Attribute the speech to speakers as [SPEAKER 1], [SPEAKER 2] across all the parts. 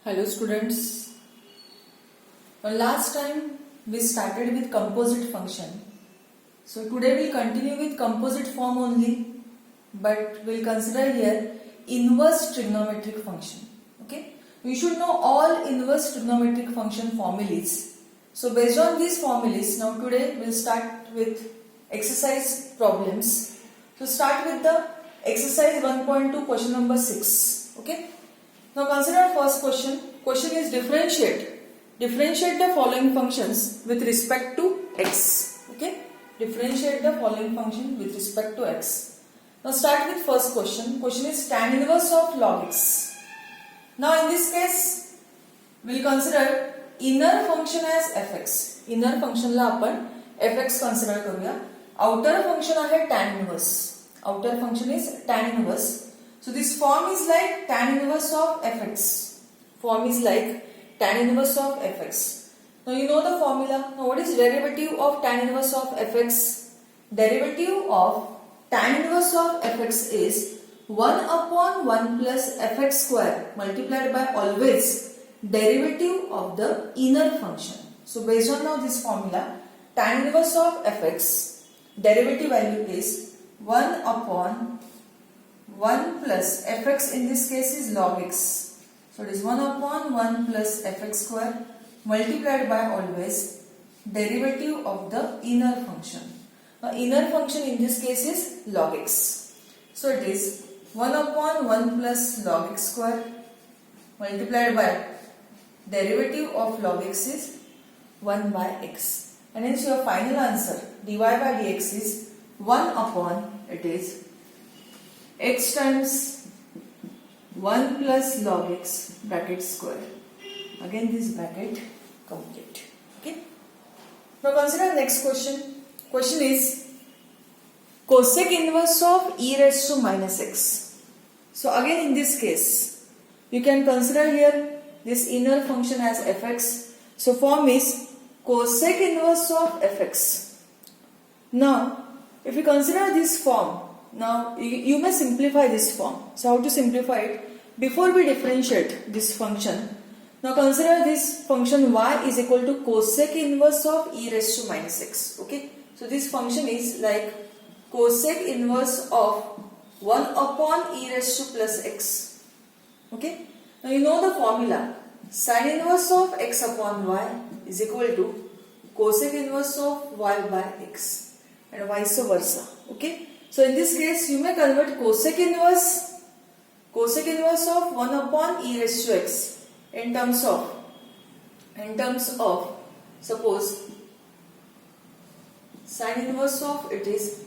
[SPEAKER 1] Hello students. Last time we started with composite function. So today we'll continue with composite form only, but we'll consider here inverse trigonometric function. Okay. We should know all inverse trigonometric function formulas. So based on these formulas, now today we'll start with exercise problems. So start with the exercise 1.2 question number 6. Okay. Now consider first question. Question is differentiate. Differentiate the following functions with respect to x. Okay. Differentiate the following function with respect to x. Now start with first question. Question is tan inverse of log x. Now in this case, we'll consider inner function as fx. Inner function ला आपण fx consider करूया. Outer function आहे tan inverse. Outer function is tan inverse. So this form is like tan inverse of fx. Form is like tan inverse of fx. Now you know the formula. Now what is derivative of tan inverse of fx? Derivative of tan inverse of fx is 1 upon 1 plus fx square multiplied by always derivative of the inner function. So based on now this formula, tan inverse of fx derivative value is 1 upon 1 plus fx, in this case is log x. So it is 1 upon 1 plus fx square multiplied by always derivative of the inner function. Now inner function in this case is log x. So it is 1 upon 1 plus log x square multiplied by derivative of log x is 1 by x. And hence your final answer dy by dx is 1 upon, it is x times 1 plus log x bracket square. Again this bracket complete. Okay. Now consider next question. Question is cosec inverse of e raised to minus x. So again in this case, you can consider here this inner function as fx. So form is cosec inverse of fx. Now if you consider this form, now you may simplify this form. So how to simplify it? Before we differentiate this function, now consider this function y is equal to cosec inverse of e raised to minus x. Okay. So this function is like cosec inverse of 1 upon e raised to plus x. Okay. Now you know the formula. Sin inverse of x upon y is equal to cosec inverse of y by x and vice versa. Okay. So in this case, you may convert cosec inverse of 1 upon e raised to x in terms of suppose sin inverse of it is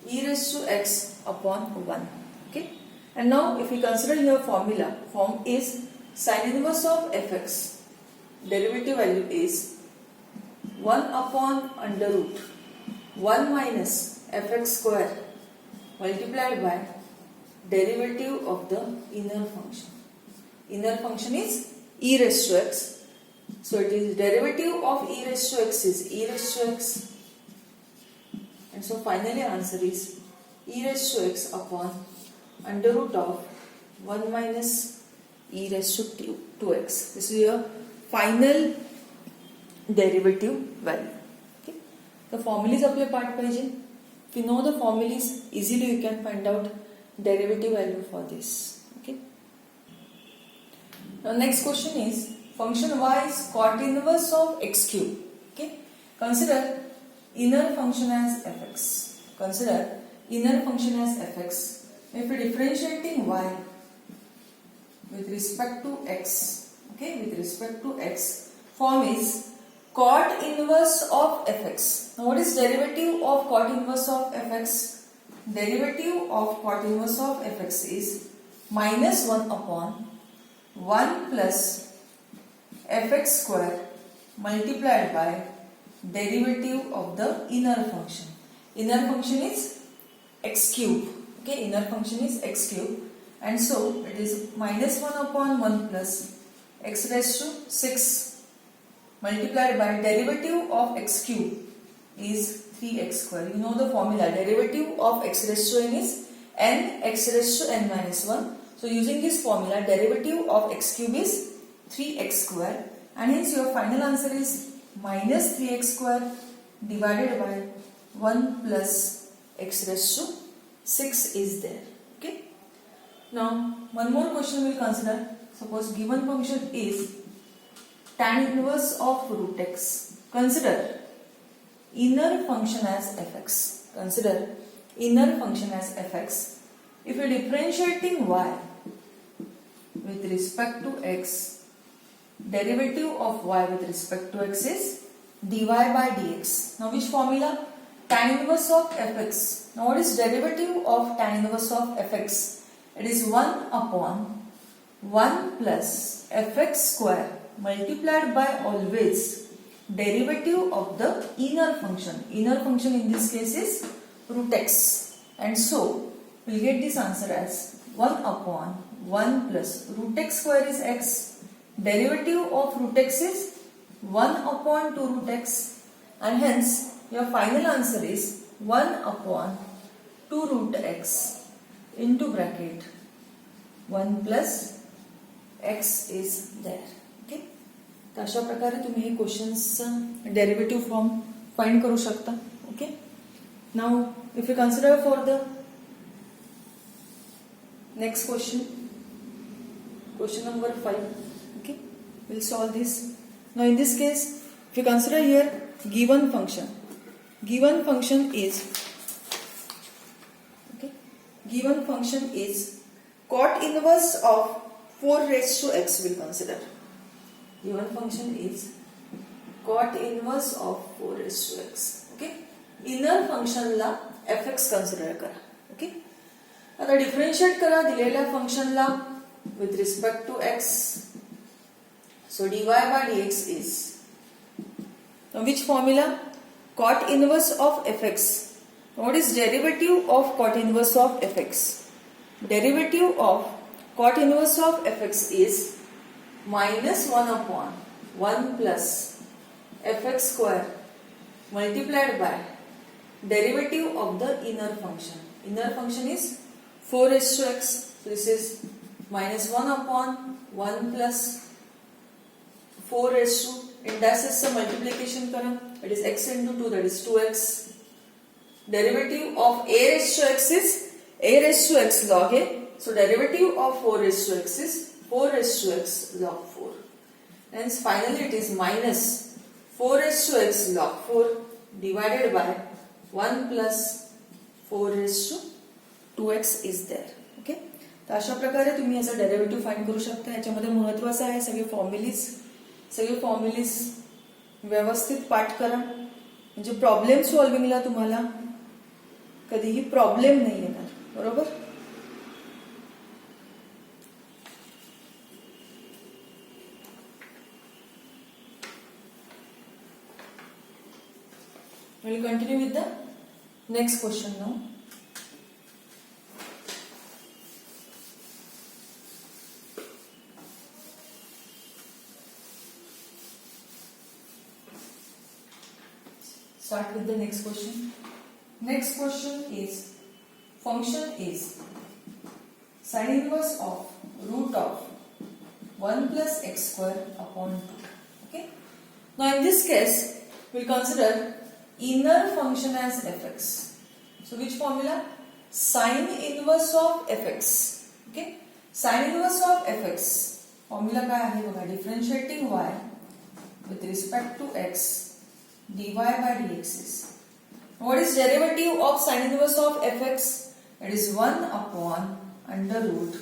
[SPEAKER 1] e raised to x upon 1. Okay. And now if we consider your formula, form is sin inverse of fx, derivative value is 1 upon under root 1 minus fx square multiplied by derivative of the inner function. Inner function is e raised to x. So it is derivative of e raised to x is e raised to x. And so finally answer is e raised to x upon under root of 1 minus e raised to 2x. This is your final derivative value. Okay. The formula is apply part paige. If you know the formulas, easily you can find out derivative value for this. Okay. Now next question is function y is cot inverse of x cube. Okay. Consider inner function as fx. Consider inner function as fx. If we differentiating y with respect to x, okay, with respect to x, form is cot inverse of fx. Now what is derivative of cot inverse of fx? Derivative of cot inverse of fx is minus 1 upon 1 plus fx square multiplied by derivative of the inner function. Inner function is x cube. Okay, inner function is x cube. And so it is minus 1 upon 1 plus x raised to 6 multiplied by derivative of x cube is 3x square. You know the formula. Derivative of x raised to n is n x raised to n minus 1. So using this formula, derivative of x cube is 3x square, and hence your final answer is minus 3x square divided by 1 plus x raised to 6 is there. Okay. Now one more question we'll consider. Suppose given function is tan inverse of root x. Consider inner function as fx. Consider inner function as fx. If you're differentiating y with respect to x, derivative of y with respect to x is dy by dx. Now which formula? Tan inverse of fx. Now what is derivative of tan inverse of fx? It is 1 upon 1 plus fx square multiplied by always derivative of the inner function. Inner function in this case is root x. And so we'll get this answer as 1 upon 1 plus root x square is x. Derivative of root x is 1 upon 2 root x. And hence your final answer is 1 upon 2 root x into bracket 1 plus x is there. Okay. तर अशा प्रकारे तुम्ही हे questions derivative form find करू शकता. Okay. Now if you consider for the next question number 5. Okay, we'll solve this. Now in this case, if you consider here given function is cot inverse of 4 raised to x. We'll consider given function is cot inverse of 4 raised to x. Okay, inner function La fx consider करा. Okay, आता differentiate करा दिलेल्या फंक्शनला with respect to x. So dy by dx is, now which formula? Cot inverse of fx. What is derivative of cot inverse of fx? Derivative of cot inverse of fx is minus 1 upon 1 plus fx square multiplied by derivative of the inner function. Inner function is 4 raised to x. So this is minus 1 upon 1 plus 4 raised to, indices से multiplication करा, it is x into 2, that is 2x. Derivative of a raised to x is a raised to x log a. So derivative of 4 raised to x is 4 raised to x log 4. Hence finally it is minus 4 raised to x log 4 divided by 1 plus 4 raised to 2x is there. Okay. तर अशा प्रकारे तुम्ही याचा derivative find करू शकता. याच्यामध्ये महत्त्वाचं आहे सगळे फॉर्म्युलीज व्यवस्थित पाठ करा, म्हणजे प्रॉब्लेम सॉल्विंगला तुम्हाला कधीही प्रॉब्लेम नाही येणार. बरोबर. We'll continue with the next question now. Start with the next question. Next question is function is sin inverse of root of 1 plus x square upon 2. Okay. Now in this case we consider inner function as fx. So which formula? Sin inverse of fx. Okay. Sin inverse of fx formula काय आहे बघा, differentiating y with respect to x dy by dx is. What is derivative of sin inverse of fx? It is 1 upon under root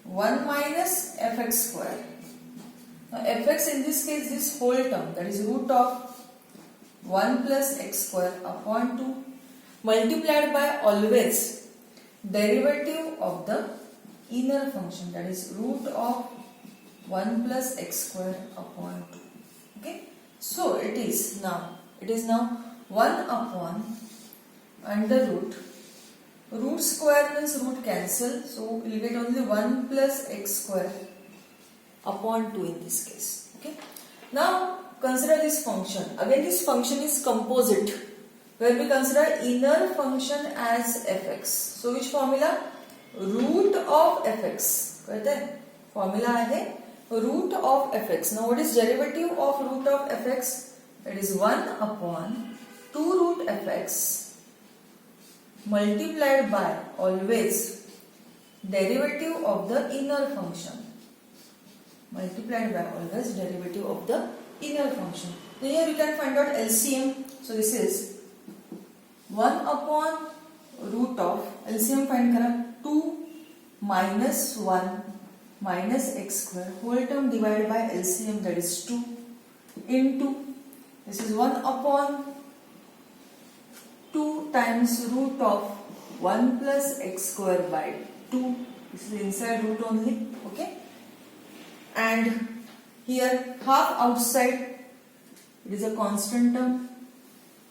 [SPEAKER 1] 1 minus fx square. Now fx in this case this whole term, that is root of 1 plus x square upon 2 multiplied by always derivative of the inner function, that is root of 1 plus x square upon 2. Okay. So it is now 1 upon under root square means root cancel, so we will get only 1 plus x square upon 2 in this case. Okay. Now consider this function. Again this function is composite, where we consider inner function as fx. So which formula? Root of fx. कहते हैं formula है root of fx. Now what is derivative of root of fx? It is 1 upon 2 root fx multiplied by always derivative of the inner function. Multiplied by always derivative of the inner function. So here you can find out LCM. So this is 1 upon root of LCM find kara 2 minus 1 minus x square whole term divided by LCM, that is 2 into this is 1 upon 2 times root of 1 plus x square by 2. This is inside root only, okay? And here half outside, it is a constant term.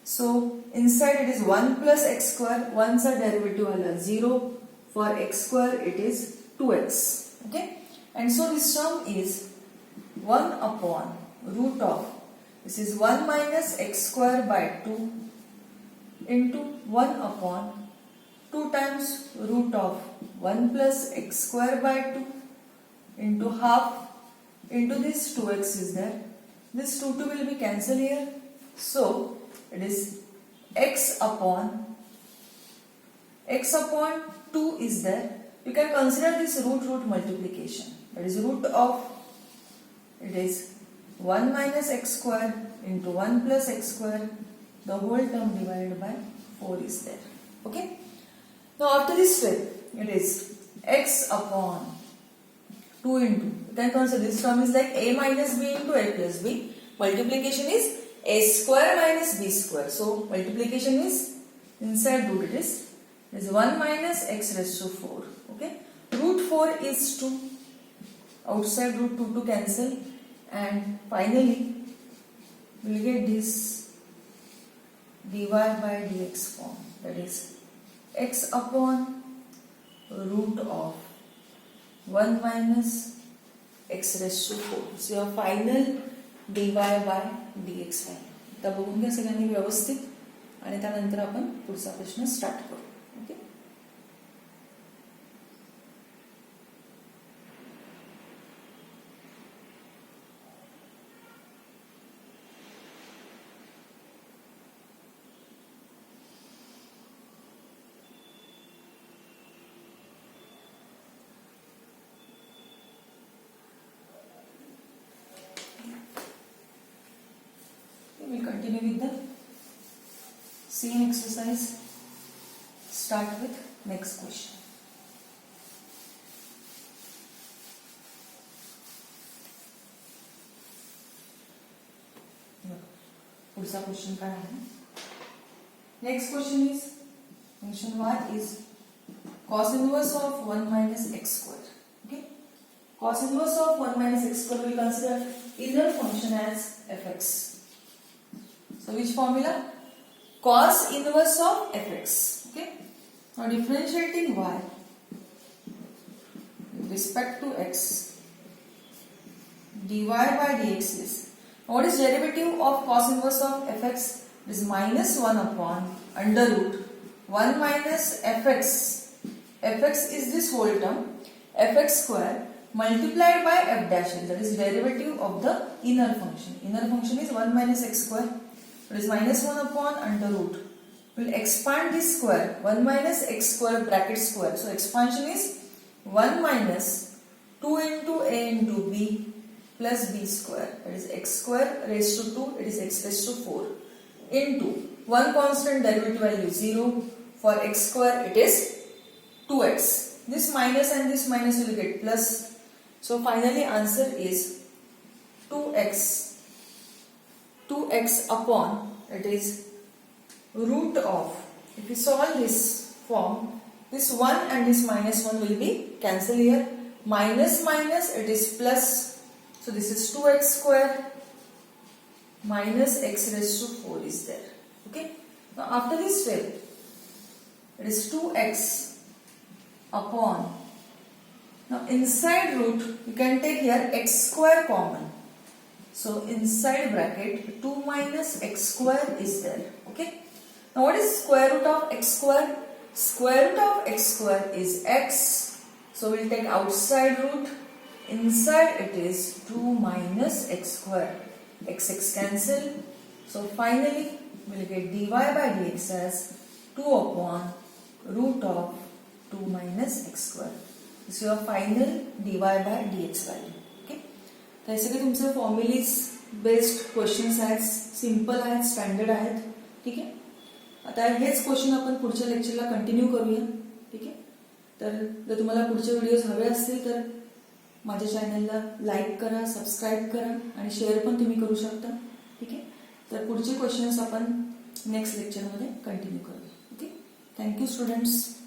[SPEAKER 1] So inside it is 1 plus x square, 1's are derivative ala 0. For x square it is 2x, okay? And so this term is 1 upon root of, this is 1 minus x square by 2 into 1 upon 2 times root of 1 plus x square by 2 into half into this 2x is there. This 2 will be cancelled here. So it is x upon 2 is there. You can consider this root multiplication. That is root of, it is 1 minus x square into 1 plus x square, the whole term divided by 4 is there. Okay. Now after this step, it is x upon 2 into, you can consider this term is like a minus b into a plus b. Multiplication is a square minus b square. So multiplication is inside root, it is 1 minus x raised to 4. Okay. Root 4 is 2. Outside root 2 to cancel, and finally we will get this dy by dx form, that is x upon root of 1 minus x raised to 4. So your final dy by dx आहे. आता बघून घ्या सगळ्यांनी व्यवस्थित आणि त्यानंतर आपण पुढचा प्रश्न स्टार्ट करू. Okay. We will continue with the same exercise. Start with next question. पुढचा क्वेश्चन काय आहे? Next question is, function y is cos inverse of 1 minus x square. Okay? Cos inverse of 1 minus x square we consider inner function as fx. So which formula? Cos inverse of fx. Okay. Now differentiating y with respect to x, dy by dx is, what is derivative of cos inverse of fx? It is minus 1 upon under root 1 minus fx. Fx is this whole term, fx square multiplied by f dash l, that is derivative of the inner function. Inner function is 1 minus x square. It is minus 1 upon under root. We will expand this square, 1 minus x square bracket square. So expansion is 1 minus 2 into a into b plus b square. That is x square raised to 2, it is x raised to 4 into 1 constant derivative value 0. For x square it is 2x. This minus and this minus will get plus. So finally answer is 2x upon, it is root of, if we solve this form, this 1 and this minus 1 will be cancelled here. Minus minus, it is plus. So this is 2x square minus x raised to 4 is there. Okay. Now after this step, it is 2x upon, now inside root you can take here x square common. So inside bracket 2 minus x square is there. Okay. Now what is square root of x square? Square root of x square is x. So we'll take outside root inside it is 2 minus x square. X cancel. So finally we'll get dy by dx as 2 upon root of 2 minus x square. This is your final dy by dx value. Okay. तर हे सगळे तुमचे फॉर्म्युलीज based questions आहेत, simple आहेत, standard आहेत. ठीक आहे. आता हेच question आपण पुढच्या लेक्चरला कंटिन्यू करूया. ठीक आहे. तर जर तुम्हाला पुढचे व्हिडिओज हवे असतील तर माझ्या चॅनलला लाईक करा, सबस्क्राईब करा आणि शेअर पण तुम्ही करू शकता. ठीक आहे. तर पुढचे क्वेश्चन्स आपण नेक्स्ट लेक्चरमध्ये कंटिन्यू करूया. ओके. Thank you students.